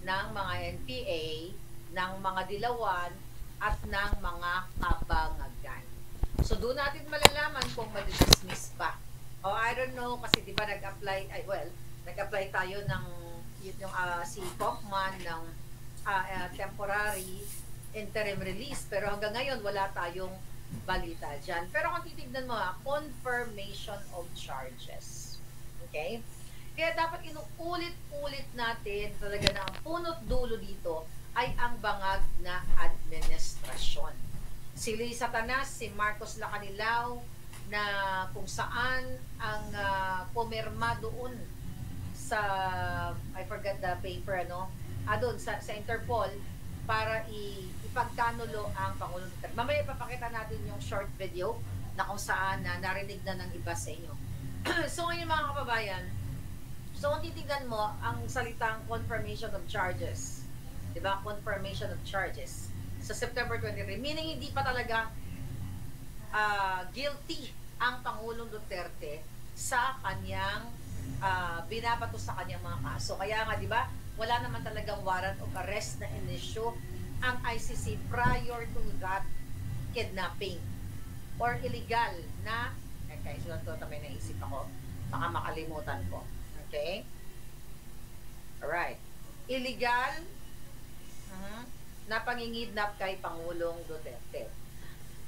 ng mga NPA, ng mga dilawan, at ng mga kabangagan. So doon natin malalaman kung mali-dismiss pa. O I don't know, kasi di ba nag-apply, nag-apply tayo ng si Pokman ng temporary interim release. Pero hanggang ngayon, wala tayong balita dyan. Pero kung titignan mo, confirmation of charges. Okay? Kaya dapat inuulit-ulit natin talaga na ang punot dulo dito ay ang bangag na administrasyon. Si Lee Satanas, si Marcos Lacanilao, na kung saan ang pumirma doon sa, I forgot the paper, doon sa Interpol, para ipagkanulo ang Pangulong Duterte. Mamaya ipapakita natin yung short video na kung saan narinig na ng iba sa inyo. So ngayon mga kababayan, so kung titignan mo ang salitang confirmation of charges, di ba? Confirmation of charges sa September 23, meaning hindi pa talaga guilty ang Pangulong Duterte sa kanyang binabato sa kanyang mga kaso. Kaya nga, di ba, wala naman talagang warrant of arrest na in-issue ang ICC prior to that kidnapping or illegal na, okay, so ito may naisip ako, baka makalimutan ko. Okay? Alright. Illegal na pangingidnap kay Pangulong Duterte.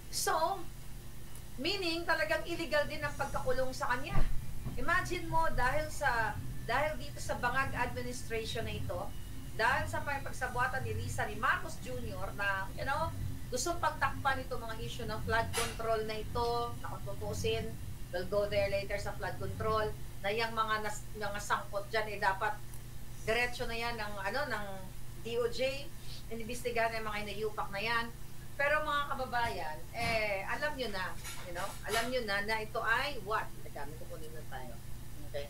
So, meaning talagang illegal din ang pagkakulong sa kanya. Imagine mo, dahil dito sa bangag administration na ito, dahil sa pagsabuatan ni Lisa ni Marcos Jr. na, gustong pagtakpan itong mga issue ng flood control na ito, na kung tutusin, we'll go there later sa flood control, na yung mga sangkot dyan, dapat diretso na yan ng DOJ, inimbestigahan ng mga inayupak na yan. Pero mga kababayan, alam nyo na, alam nyo na ito ay what? Dami ko kunin na tayo. Okay.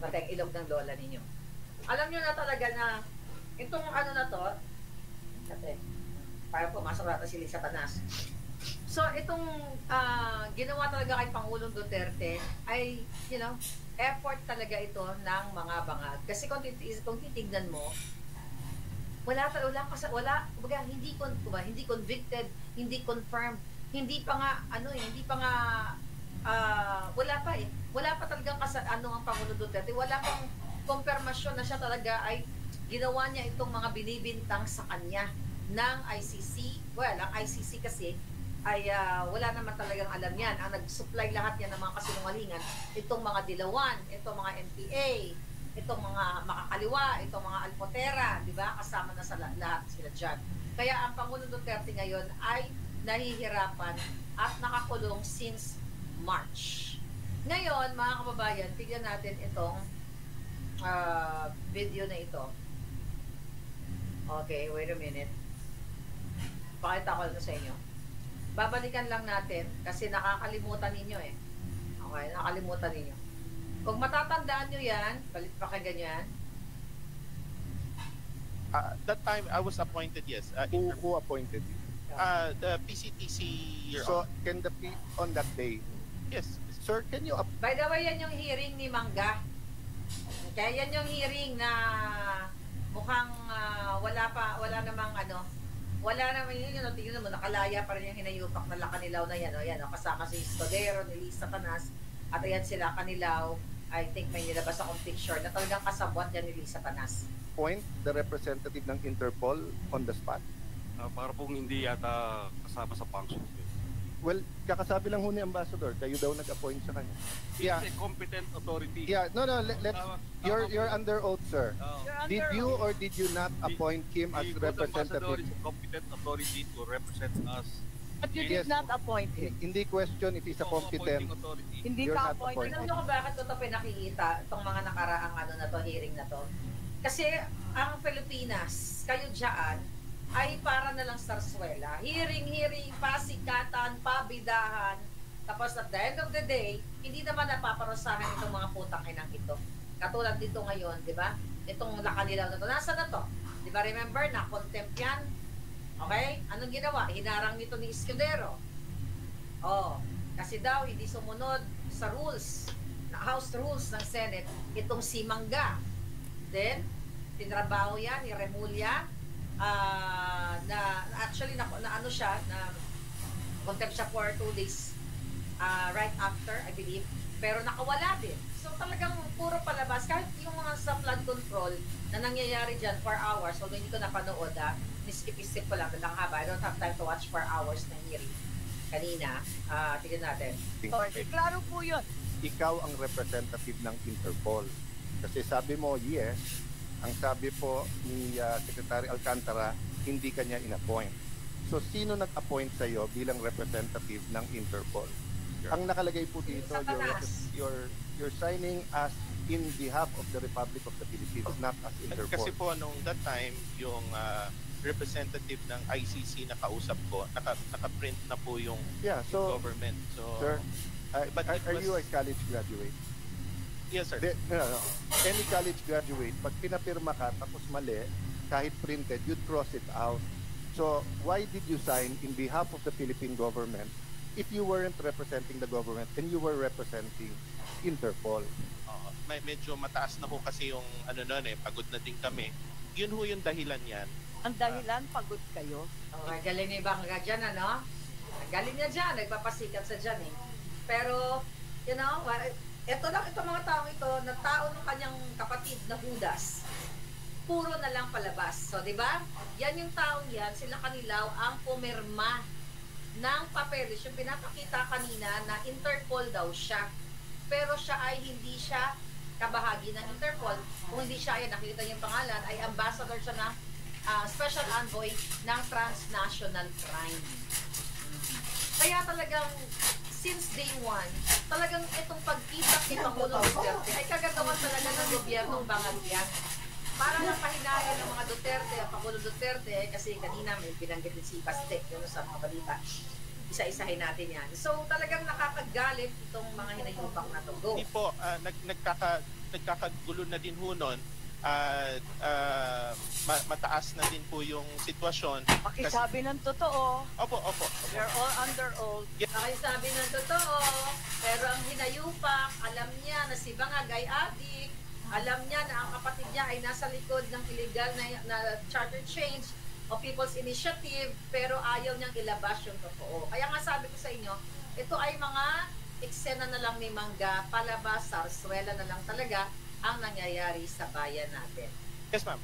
Patay ang ilog ng lola ninyo. Alam nyo na talaga na itong na to, para pumasok natin si Lisa Satanas. So, itong ginawa talaga kay Pangulong Duterte ay, effort talaga ito ng mga bangag. Kasi kung titignan mo, hindi convicted, hindi confirmed, hindi pa nga wala pa talagang ang Pangulong Duterte, wala pang konfirmasyon na siya talaga ay ginawa niya itong mga binibintang sa kanya ng ICC. Well, ang ICC kasi ay wala naman talagang alam yan. Ang nag-supply lahat yan ng mga kasinungalingan, itong mga dilawan, itong mga NPA, itong mga makakaliwa, itong mga alpotera, di ba? Kasama na sa lahat sila dyan. Kaya ang Pangulong Duterte ngayon ay nahihirapan at nakakulong since March. Ngayon, mga kababayan, tignan natin itong video na ito. Okay, wait a minute. Pakita ko ito sa inyo. Babalikan lang natin kasi nakakalimutan ninyo eh. Okay, nakakalimutan ninyo. Kung matatandaan nyo yan, pakinggan nyo yan. That time, I was appointed, yes. Who appointed you? The PCTC, So, can on that day? Yes. Sir, can you... By the way, yan yung hearing ni Mangga. Okay, yan yung hearing na mukhang wala namang yun, tingnan mo, nakalaya pa rin yung hinayupak na Lacanilao na yan, kasama si Escudero, ni Lisa Satanas, at ayan sila Lacanilao. I think may nilabas akong picture na talagang kasabwat yan ni Lisa Satanas. Point the representative ng Interpol on the spot? Para pong hindi yata kasama sa function. Well, kakasabi lang ho ni Ambassador, kayo daw nag-appoint sa kanya. Yeah. It's a competent authority. Yeah, no, let's, you're under oath, sir. Did you or did you not appoint him as representative? The Ambassador is a competent authority to represent us. But you did not appoint him. Hindi question if he's a competent. Hindi ka appointed. Alam nyo kung bakit ito pinakikita, itong mga nakaraang hearing na to? Kasi ang Pilipinas, kayo dyan, ay para na lang sarsuela. Hearing, pasikatan, pabidahan. Tapos at the end of the day, hindi naman napaparusahan itong mga putang inang ito. Katulad dito ngayon, di ba? Itong Lacanilao na to. Nasaan na to? Di ba remember na contempt yan? Okay? Anong ginawa? Hinarang nito ni Escudero. Kasi daw hindi sumunod sa rules House Rules ng Senate itong si Mangga. Then, tinrabaho yan ni Remulla, na actually na ano siya, na contempt siya for 2 days right after, I believe. Pero nakawala din. So talagang puro palabas. Kahit yung mga sa flood control na nangyayari dyan for hours, although hindi ko napanood, niskip-isip ko lang, lang haba. I don't have time to watch for hours na hearing kanina. Tignan natin. Sorry, klaro po yun. Ikaw ang representative ng Interpol. Kasi sabi mo, yes. Ang sabi po ni Secretary Alcantara, hindi kanya in-appoint. So, sino nag-appoint sa iyo bilang representative ng Interpol? Ang nakalagay po dito, you're signing as in behalf of the Republic of the Philippines, not as Interpol. Kasi po nung that time, yung representative ng ICC na kausap ko, naka-print na po yung government. So, sir, but are you a college graduate? Yes, sir. No. Any college graduate, pag pinapirma ka tapos mali, kahit printed, you'd cross it out. So, why did you sign in behalf of the Philippine government if you weren't representing the government and you were representing Interpol? Medyo mataas na ho kasi yung pagod na din kami. Yun ho yung dahilan yan. Ang dahilan, pagod kayo. Galing ni Bangga dyan, ano? Galing niya dyan, nagpapasikat sa dyan eh. Pero, you know, itong mga taong ito, na tao ng kanyang kapatid na Judas, puro na lang palabas. So, di ba? Yan yung taong yan, sila kanilaw ang pumirma ng papeles. Yung pinapakita kanina na Interpol daw siya. Pero siya ay hindi siya kabahagi ng Interpol. Kung hindi siya, ay nakikita niyo yung pangalan, ay ambassador siya na special envoy ng transnational crime. Kaya talagang since day one, talagang itong pagkita ni Pangulong Duterte ay kagagawan talaga ng gobyernong bangag yan. Para lang pahinaya ng mga Duterte, ang Pangulong Duterte, kasi kanina may binanggit din si Pastek, yun sa mga balita. Isa-isahin natin yan. So talagang nakakagalit itong mga hinayubak na to. Go. Hindi po, nagkakagulo na din ho nun. Mataas na din po yung sitwasyon. Pakisabi ng totoo. Opo. We're all under oath. Pakisabi ng totoo, pero ang hinayupak, alam niya na si Bangag ay adik, alam niya na ang kapatid niya ay nasa likod ng illegal na charter change o People's Initiative, pero ayaw niyang ilabas yung totoo. Kaya nga sabi ko sa inyo, ito ay mga eksena na lang ni Mangga, palabas, sarswela na lang talaga ang nangyayari sa bayan natin. Yes, ma'am.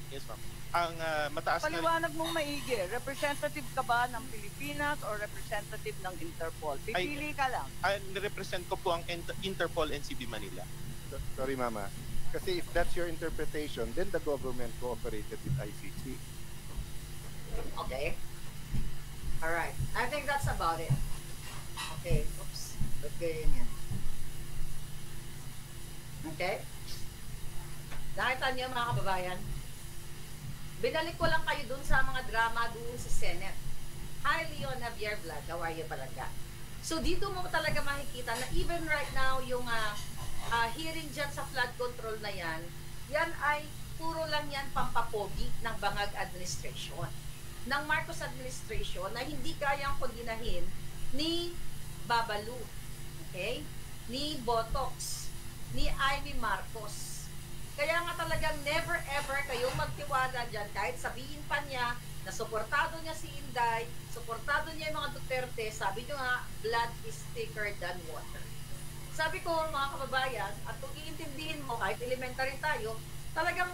Ang mataas Paliwanag mong maigi, representative ka ba ng Pilipinas or representative ng Interpol? Pipili ka lang. Nirepresent ko po ang Interpol NCB Manila. Sorry, Mama. Kasi if that's your interpretation, then the government cooperated with ICC. Okay. Alright. I think that's about it. Okay. Oops. Okay, yan. Okay. Nakita niyo mga kababayan? Binalik ko lang kayo dun sa mga drama dun sa Senate. Hi, Leon Javier Vlog. How are you palaga? So, dito mo talaga makikita na even right now, yung hearing dyan sa flood control na yan ay puro lang yan pampapogi ng Bangag administration. Ng Marcos administration na hindi kayang paginahin ni Babalu, okay? Ni Botox, ni Amy Marcos. Kaya nga talagang never ever kayong magtiwala dyan kahit sabihin pa niya na suportado niya si Inday, suportado niya yung mga Duterte, sabi niyo nga, blood is thicker than water. Sabi ko mga kababayan, at kung iintindihin mo kahit elementary tayo, talagang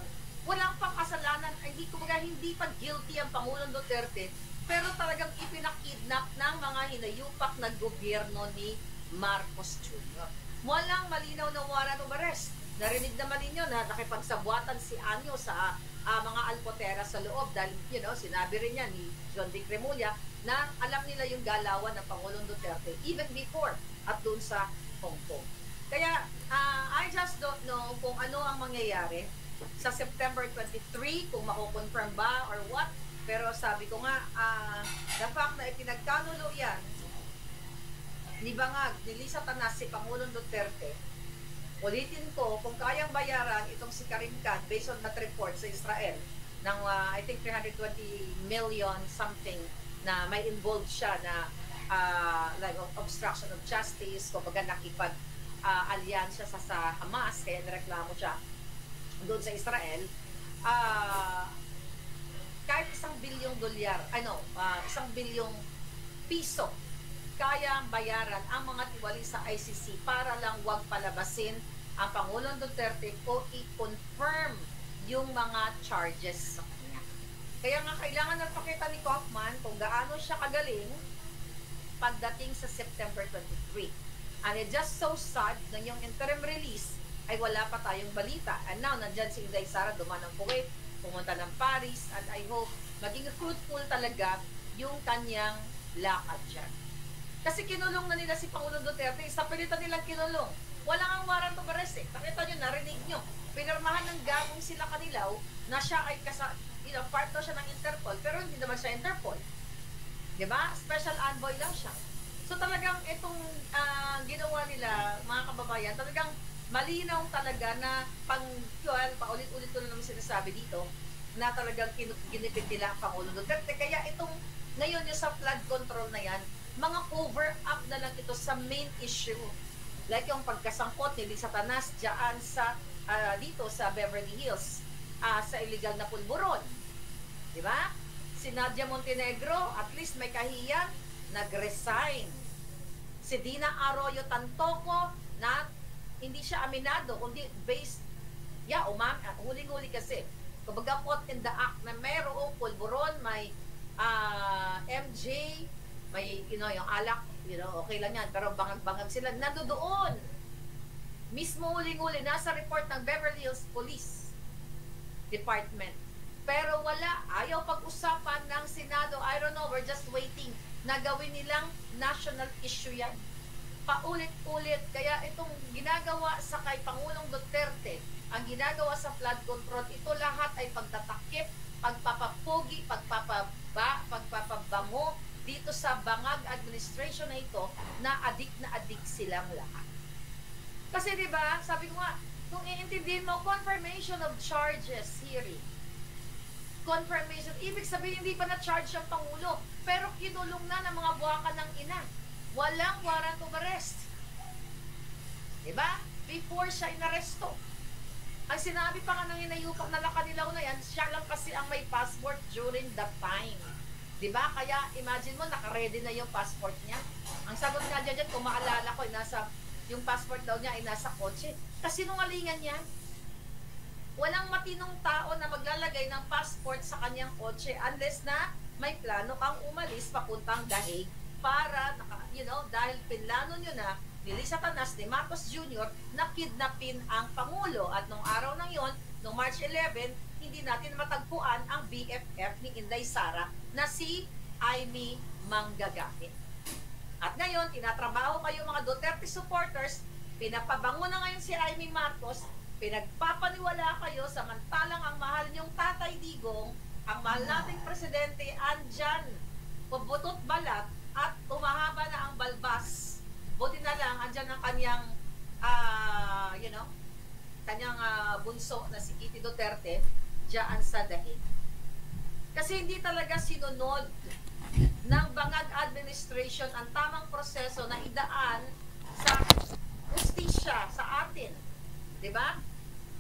walang pang kasalanan, hindi pa guilty ang Pangulong Duterte, pero talagang ipinakidnap ng mga hinayupak na gobyerno ni Marcos Jr. Walang malinaw na warrant of arrest. Narinig naman ninyo na nakipagsabwatan si Anyo sa mga alpotera sa loob dahil, sinabi rin niya ni John Vic Remulla na alam nila yung galawan ng Pangulong Duterte even before at doon sa Hong Kong. Kaya, I just don't know kung ano ang mangyayari sa September 23, kung mako-confirm ba or what. Pero sabi ko nga, the fact na ipinagkanulo yan ni Bangag, ni Lisa Tanas, si Pangulong Duterte, ulitin ko, kung kayang bayaran itong si Karim Khan based on that report sa Israel ng I think 320 million something na may involved siya na like obstruction of justice, kumbaga alyansya sa Hamas, kaya nireklamo siya doon sa Israel, kahit $1 billion, 1 bilyong piso, kaya bayaran ang mga tiwali sa ICC para lang wag palabasin ang Pangulong Duterte o i-confirm yung mga charges sa kanya. Kaya nga kailangan nagpakita ni Kaufman kung gaano siya kagaling pagdating sa September 23. And it just so sad na yung interim release ay wala pa tayong balita. And now, nandyan si Inday Sara, duman ng Kuwait, pumunta ng Paris, and I hope maging fruitful talaga yung kanyang lakad dyan. Kasi kinulong na nila si Pangulong Duterte, sa pilitan nilang kinulong. Wala ang warrant of arrest eh. Nakita nyo, narinig nyo. Pinirmahan ng gagong sila Kanilaw na siya ay part daw siya ng Interpol, pero hindi naman siya Interpol. Diba? Special envoy lang siya. So talagang itong ginawa nila, mga kababayan, talagang malinaw talaga na paulit-ulit ko na naman sinasabi dito, na talagang ginipit nila ang Pangulong Duterte. Kaya itong ngayon yung sa flood control na yan, mga cover-up na lang ito sa main issue. Like yung pagkasangkot ni Satanas dyan sa, dito sa Beverly Hills, sa illegal na pulburon. Diba? Si Nadia Montenegro, at least may kahiyan, nag-resign. Si Dina Arroyo Tantoco, na hindi siya aminado, kundi based, huling-huli kasi, kumbaga caught in the act na mayroong pulburon, may MJ, may, yung alak, okay lang yan, pero bangag-bangag sila, nandoon. Mismo huling-huli, nasa report ng Beverly Hills Police Department. Pero wala, ayaw pag-usapan ng Senado. I don't know, we're just waiting na gawin nilang national issue yan. Paulit-ulit. Kaya itong ginagawa sa kay Pangulong Duterte, ang ginagawa sa flood control, ito lahat ay pagtatakip, pagpapapogi, pagpapabango dito sa bangag administration na ito, na adik silang lahat. Kasi diba, sabi ko nga, kung iintindihin mo, confirmation of charges hearing. Confirmation, ibig sabihin hindi pa na-charge ang Pangulo, pero kinulong na ng mga buwakan ng ina. Walang warrant of arrest. Diba? Before siya inaresto. Ang sinabi pa nga ng inayupak na Kanilaw na yan, siya lang kasi ang may passport during that time. Diba? Kaya imagine mo, naka-ready na yung passport niya. Ang sagot nga dyan, kung maalala ko, yung passport daw niya ay nasa kotse. Kasi nungalingan yan. Walang matinong tao na maglalagay ng passport sa kanyang kotse unless na may plano kang umalis papuntang Dahig para, dahil pinlano nyo na ni Satanas, ni Marcos Jr. na kidnapin ang Pangulo. At nung araw ng yon, nung March 11, hindi natin matagpuan ang BFF ni Inday Sara na si Amy Manggagamit. At ngayon, tinatrabaho kayo mga Duterte supporters, pinapabango na ngayon si Amy Marcos, pinagpapaniwala kayo, samantalang ang mahal niyong Tatay Digong, ang mahal nating presidente, andyan, pubutot balat, at umahaba na ang balbas. Buti na lang, andyan ang kanyang, kanyang bunso na si Kitty Duterte, dyan sa Dahig. Kasi hindi talaga sinunod ng bangag administration ang tamang proseso na idaan sa justisya sa atin. Diba?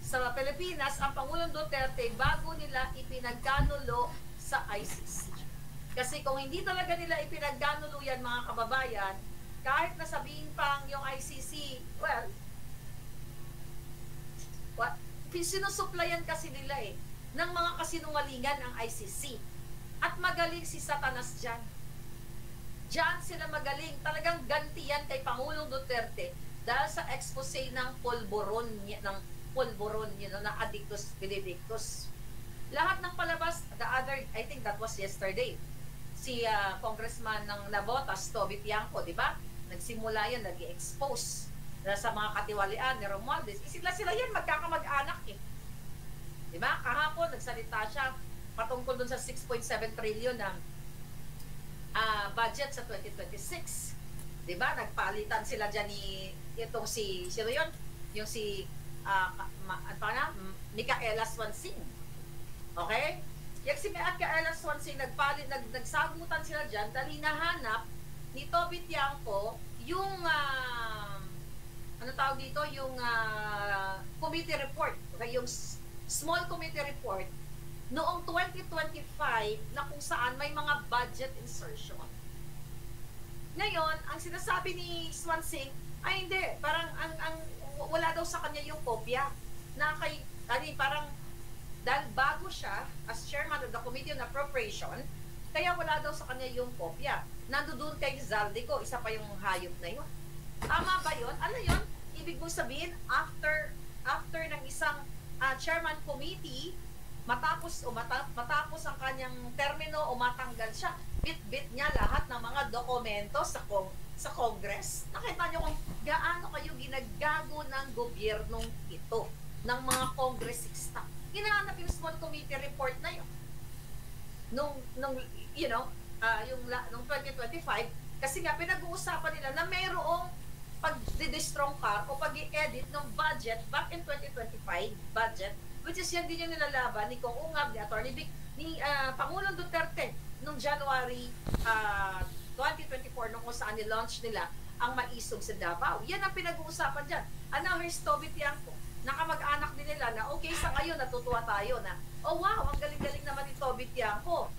Sa Pilipinas, ang Pangulong Duterte, bago nila ipinagkanulo sa ICC. Kasi kung hindi talaga nila ipinagkanulo yan, mga kababayan, kahit nasabihin pang yung ICC, sinusuplayan kasi nila ng mga kasinungalingan ang ICC. At magaling si Satanas dyan. Diyan sila magaling. Talagang ganti yan kay Pangulong Duterte dahil sa expose ng pulburon na addictus benedictus. Lahat ng palabas, I think that was yesterday, si Congressman ng Navotas, Toby Tiangco, di ba? Nagsimula yan, nag-expose sa mga katiwalian ni Romualdez. Sila yan, magkakamag-anak di ba? Kahapon, nagsalita siya patungkol dun sa 6.7 trillion ng budget sa 2026. Di ba? Nagpalitan sila dyan ni itong sino yun? Yung si Micaela Swansing. Okay? Yung si Micaela Swansing, nagsagutan sila dyan dahil hinahanap ni Toby Tiangco yung ano tawag dito, yung committee report, okay, yung small committee report noong 2025 na kung saan may mga budget insertion. Ngayon, ang sinasabi ni Swansing ay hindi, parang wala daw sa kanya yung kopya na parang dahil bago siya as chairman of the Committee on Appropriation, kaya wala daw sa kanya yung kopya. Nandoon kay Zaldico, isa pa yung hayop na yun. Tama ba yun? Ano yun? Ibig mong sabihin, after ng isang chairman committee, matapos ang kanyang termino o matanggal siya, bit-bit niya lahat ng mga dokumento sa Congress. Nakita niyo kung gaano kayo ginagago ng gobyernong ito, ng mga congressista. Hinahanap yung small committee report na yun. Nung 2025, kasi nga pinag-uusapan nila na mayroong pag-destrong car o pag-i-edit ng budget back in 2025 budget, which is yan din yung nilalaban ni Kong Ungab, ni Atty. Vic, ni Pangulong Duterte noong January 2024 nung kung saan ni-launch nila ang maisog sa Davao. Yan ang pinag-uusapan dyan. Ano, here's Toby Tiangco. Nakamag-anak din nila na okay, sa ngayon natutuwa tayo na, oh wow, ang galing-galing naman ni Toby Tiangco.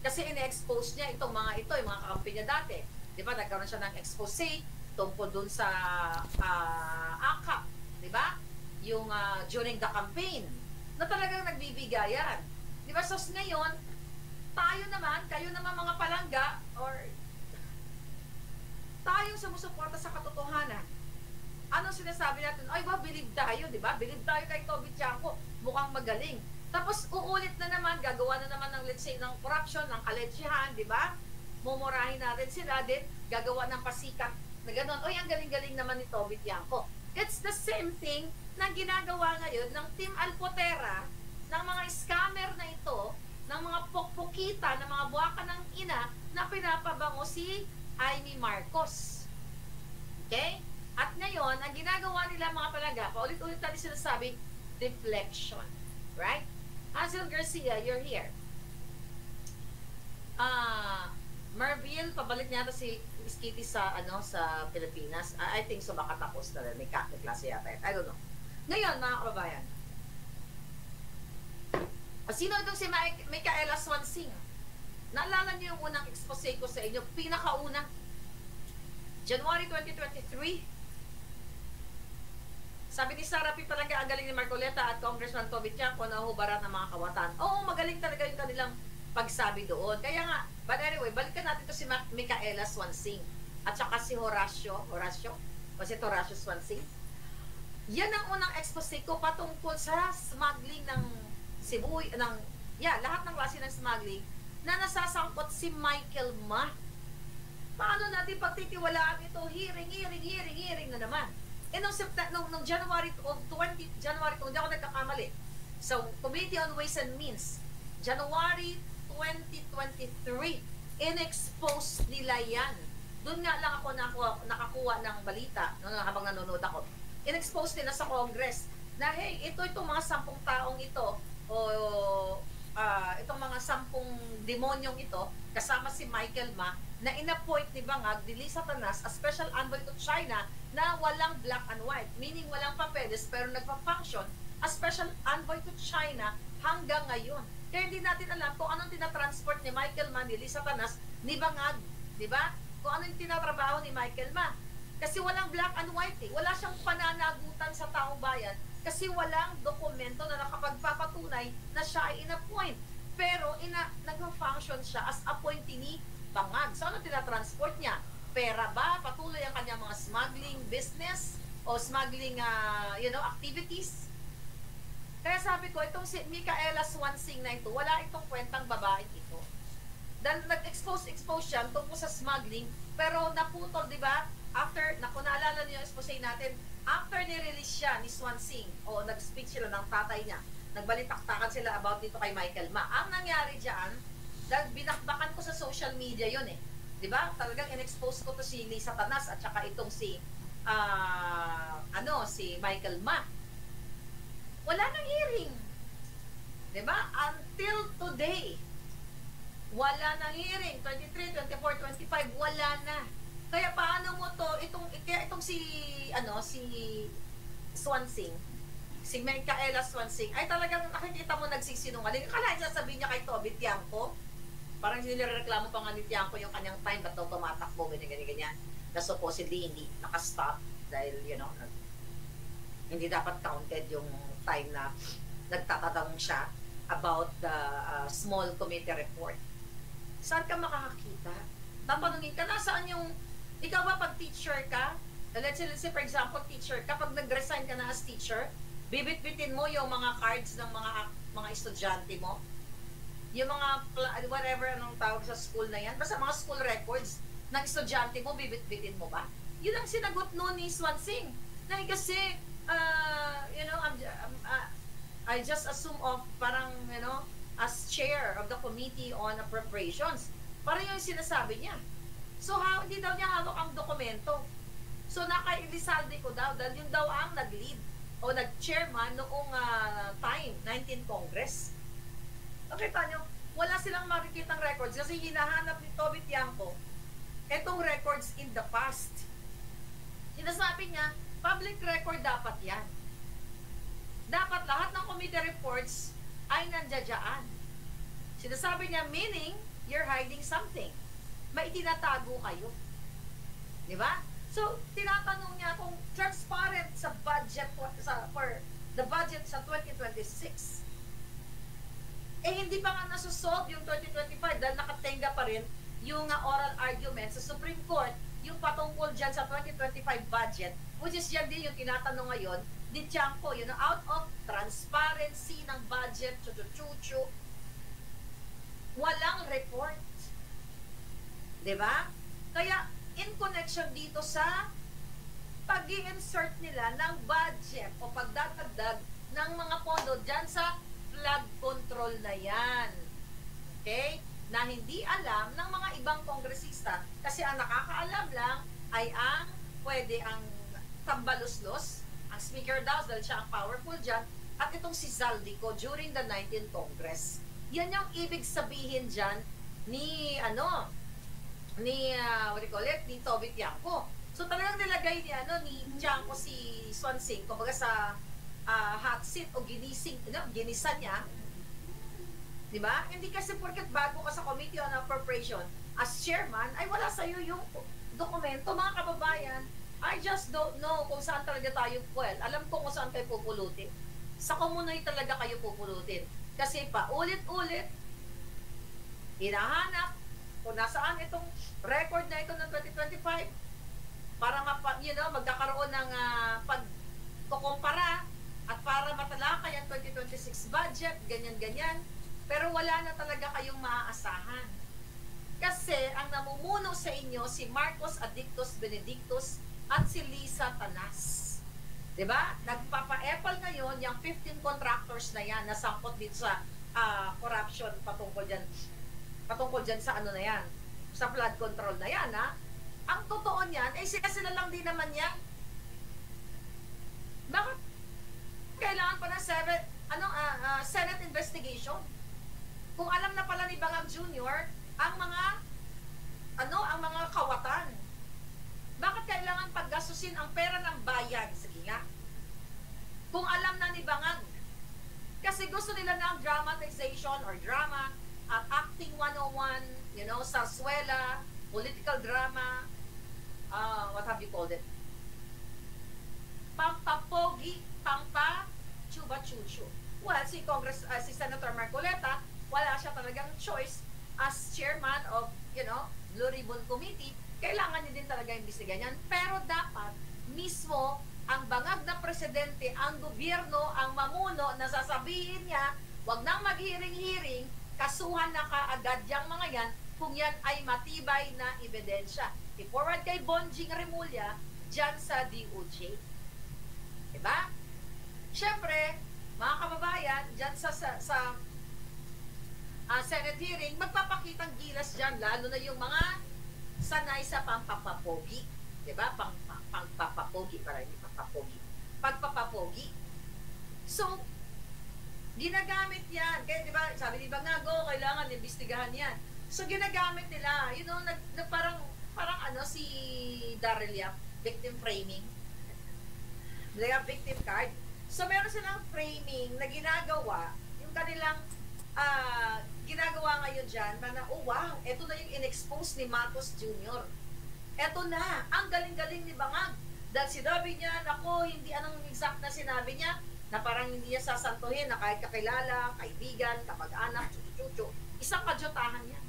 Kasi ine-expose niya yung mga kakampi niya dati. Di ba, nagkaroon siya ng expose tungkol dun sa AKAP. Di ba? Yung during the campaign na talagang nagbibigayan. Di ba? So ngayon, tayo naman, kayo naman mga palangga, or tayong sumusuporta sa katotohanan. Anong sinasabi natin? Ay, believe tayo, di ba? Believe tayo kay Toby Tiangco. Mukhang magaling. Tapos, uulit na naman, gagawa na naman ng, let's say, ng corruption, ng kaletsyahan, di ba? Mumurahin natin sila din, gagawa ng pasikat na gano'n. Oy, ang galing-galing naman ni Toby Tiangco. It's the same thing na ginagawa ngayon ng Team Alpotera, ng mga scammer na ito, ng mga pokpokita, ng mga buwaka ng ina, na pinapabango si Amy Marcos. Okay? At ngayon, ang ginagawa nila mga palangga, paulit-ulit natin sinasabi, deflection. Right? Hazel Garcia, you're here. Marville, pabalik niya si Miss Kitty sa Pilipinas. I think so, baka tapos na rin. May klase yata. I don't know. Ngayon, mga kababayan, sino itong si Micaela Swansing? Naalala niyo yung unang expose ko sa inyo? Pinakauna. January 2023. Sabi ni Sara P. Palangga, ang galing ni Marcoleta at Congressman Toby Tiangco na hubaran ng mga kawatan. Oo, magaling talaga yung kanilang pagsabi doon. Kaya nga, but anyway, balikan natin to si Micaela Swansing at saka si Horacio Swansing. Yan ang unang expose ko patungkol sa smuggling ng lahat ng klase ng smuggling na nasasangkot si Michael Ma. Paano natin pagtitiwalaan ito? Hearing na naman. Nung January 20, kung hindi ako nagkakamali, so Committee on Ways and Means, January 2023, in-expose nila yan. Doon nga lang ako nakakuha ng balita habang nanonood ako. In-expose nila sa Congress na hey, itong mga 10 taong ito o itong mga 10 demonyong ito kasama si Michael Ma na in-appoint ni Bangag ni Lisa Tanas as special envoy to China na walang black and white, meaning walang papeles pero nagpa-function as special envoy to China hanggang ngayon. Kaya hindi natin alam kung anong tinatransport ni Michael Ma, ni Lisa Tanas, ni Bangag, di ba? Kung anong tinatrabaho ni Michael Ma. Kasi walang black and white eh. Wala siyang pananagutan sa taong bayan kasi walang dokumento na nakapagpapatunay na siya ay in-appoint. Pero nag-function siya as appointee ni Bangag. So ano tinatransport niya? Pera ba? Patuloy ang kanyang mga smuggling business o smuggling activities? Kaya sabi ko, itong si Micaela Swansing na ito, wala itong kwentang babaeng ito. Dahil nag-expose siya tungkol sa smuggling, pero naputol, di ba? After, naalala niyo yung expose natin, after ni-release siya ni Swansing, o nag-speak sila ng tatay niya, nagbalitaktakan sila about dito kay Michael Ma. Ang nangyari dyan, dahil binakbakan ko sa social media yun eh. Diba? Talagang in-expose ko to si Lisa Tanas at saka itong si Michael Ma. Wala nang hearing. Diba? Until today, wala nang hearing. 23, 24, 25, wala na. Kaya paano mo to, kaya itong si Swansing, si Micaela Swansing, ay talagang nakikita mo nagsisinungaling. Akala sasabihin niya kay Toby Tiangco, parang nirereklamo pa nga ni Tiangco yung kanyang time, ba't daw tumatakbo, ganyan. Na supposedly hindi nakastop dahil, hindi dapat counted yung time na nagtatatanong siya about the small committee report. Saan ka makakakita? Tatanungin ka, nasaan yung, ikaw ba pag teacher ka, let's say for example, teacher ka, pag nag-resign ka na as teacher, bibit-bitin mo yung mga cards ng mga estudyante mo, yung mga, whatever anong tawag sa school na yan, basta mga school records ng estudyante mo, bibit-bitin mo ba? Yun ang sinagot noon ni Swansing. Na kasi, I just assume of parang, as chair of the Committee on Appropriations. Parang yung sinasabi niya. So, hindi daw niya hawak ang dokumento. So, naka-Elizalde ko daw, dahil yun daw ang nag-lead o nag-chairman noong time, 19th Congress. Nakita nyo, wala silang makikitang records kasi hinahanap ni Toby Tiangco etong records in the past. Sinasabi niya, public record dapat yan. Dapat lahat ng committee reports ay nandiyan. Sinasabi niya, meaning, you're hiding something. May itinatago kayo. Di ba? So, tinatanong niya kung transparent sa budget for the budget sa 2026. Eh, hindi pa nga nasusolve yung 2025 dahil nakatenga pa rin yung oral argument sa Supreme Court, yung patungkol dyan sa 2025 budget, which is yan din yung tinatanong ngayon ni Tiangco, out of transparency ng budget, chuchu-chuchu, walang report. Diba? Kaya, in connection dito sa pag-i-insert nila ng budget o pagdadagdag ng mga pondo dyan sa flood control na yan. Okay? Na hindi alam ng mga ibang kongresista kasi ang nakakaalam lang ay ang Tambaluslos, ang speaker daw dahil siya ang powerful dyan, at itong si Zaldico during the 19th Congress. Yan yung ibig sabihin dyan ni ni Toby Tiangco. So talagang nilagay ni Tiangco si Swansing kumbaga sa hot seat o ginisa niya. Diba? Hindi kasi porket bago ka sa Committee on Appropriation as chairman, ay wala sa'yo yung dokumento. Mga kababayan, I just don't know kung saan talaga tayo, alam ko kung saan tayo pupulutin. Sa komunay talaga kayo pupulutin. Kasi paulit-ulit, hinahanap kung nasaan itong record na ito ng 2025 para magkakaroon ng pagkukumpara at para matalakay ang 2026 budget, ganyan-ganyan. Pero wala na talaga kayong maaasahan. Kasi ang namumuno sa inyo si Marcos Addictus Benedictus at si Lisa Tanas. Diba? Nagpapa-epal ngayon yung 15 contractors na yan na sangkot dito sa corruption patungkol dyan sa na yan, sa flood control na yan, ha? Ang totoo niyan, sila lang din naman yan. Bakit kailangan pa ng Senate investigation? Kung alam na pala ni Bangag Jr. ang mga kawatan, bakit kailangan paggasusin ang pera ng bayan? Sige nga. Kung alam na ni Bangag, kasi gusto nila ng dramatization or drama at acting 101, sarsuela, political drama, what have you called it? Pampapogi, chuba-chuchu. Well, si Senator Marcoleta, wala siya talagang choice as chairman of, Blue Ribbon Committee, kailangan niya din talaga imbestigahan yan. Pero dapat, mismo, ang bangag na presidente, ang gobyerno, ang mamuno, na sasabihin niya, wag nang maghiring-hiring, kasuhan na kaagad yung mga yan, kung yan ay matibay na ebidensya. I-forward kay Bonjing Remulla, dyan sa DOJ. Diba? Siyempre, mga kababayan, dyan sa Senate hearing, magpapakitang gilas dyan, lalo na yung mga sanay sa pampapapogi. Diba? Pagpapapogi. So, ginagamit yan. Kaya diba, sabi ni Bangago, kailangan imbestigahan yan. So, ginagamit nila, parang parang si Daryl Yap, victim framing. Victim card. So, meron silang framing na ginagawa, yung kanilang ginagawa ngayon dyan, na oh wow, eto na yung in-expose ni Marcos Jr. Eto na, ang galing-galing ni Bangag. Dahil sinabi niya, nako, hindi anong exact na sinabi niya, na parang hindi niya sasantuhin na kahit kakilala, kaibigan, kapag-anak, chuchu-chuchu, isang kajotahan yan.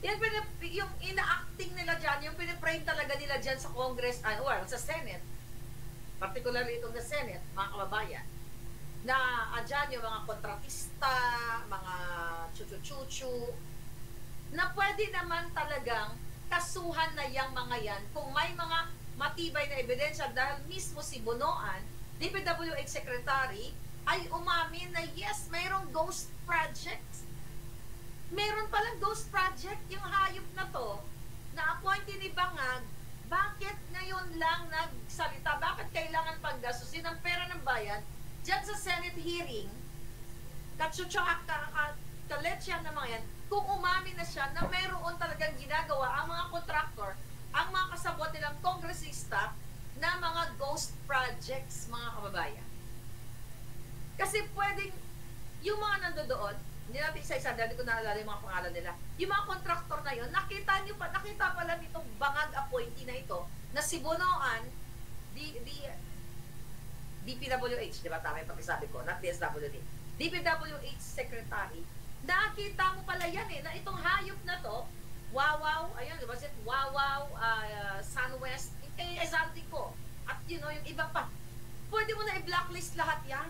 Yan, yung ina-acting nila dyan, yung piniprame talaga nila dyan sa Congress, or sa Senate, particularly itong na Senate, mga kababayan, na andyan yung mga kontratista, mga chuchu-chuchu, na pwede naman talagang kasuhan na yung mga yan kung may mga matibay na ebidensya dahil mismo si Bonoan, DPWH Secretary, ay umamin na yes, mayroong ghost projects. Meron palang ghost project yung hayop na to, na appointee ni Bangag, bakit ngayon lang nagsalita? Bakit kailangan paggastusin ng pera ng bayan dyan sa Senate hearing? Kaletsya na mga yan, kung umamin na siya na mayroon talagang ginagawa ang mga kontraktor, ang mga kasabot nilang kongresista na mga ghost projects, mga kababayan. Kasi pwedeng, yung mga nandoon, hindi natin isa-isa, dahil ko naalala yung mga pangalan nila, yung mga kontraktor na yun, nakita pala nitong Bangag appointee na ito, na si Bonoan, DPWH, di ba? Tama yung pagkasabi ko, not DSWD. DPWH Secretary, nakita mo pala yan na itong hayop na to, Wawaw, ayun, was it Wawaw, Sunwest, Exaltico, at yung iba pa. Pwede mo na i-blacklist lahat yan.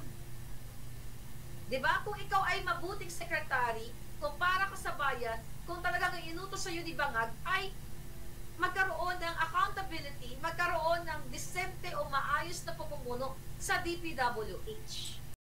Diba? Kung ikaw ay mabuting secretary, kung para ka sa bayan, kung talagang inutos sa'yo ni Bangag, ay magkaroon ng accountability, magkaroon ng disente o maayos na pamumuno sa DPWH.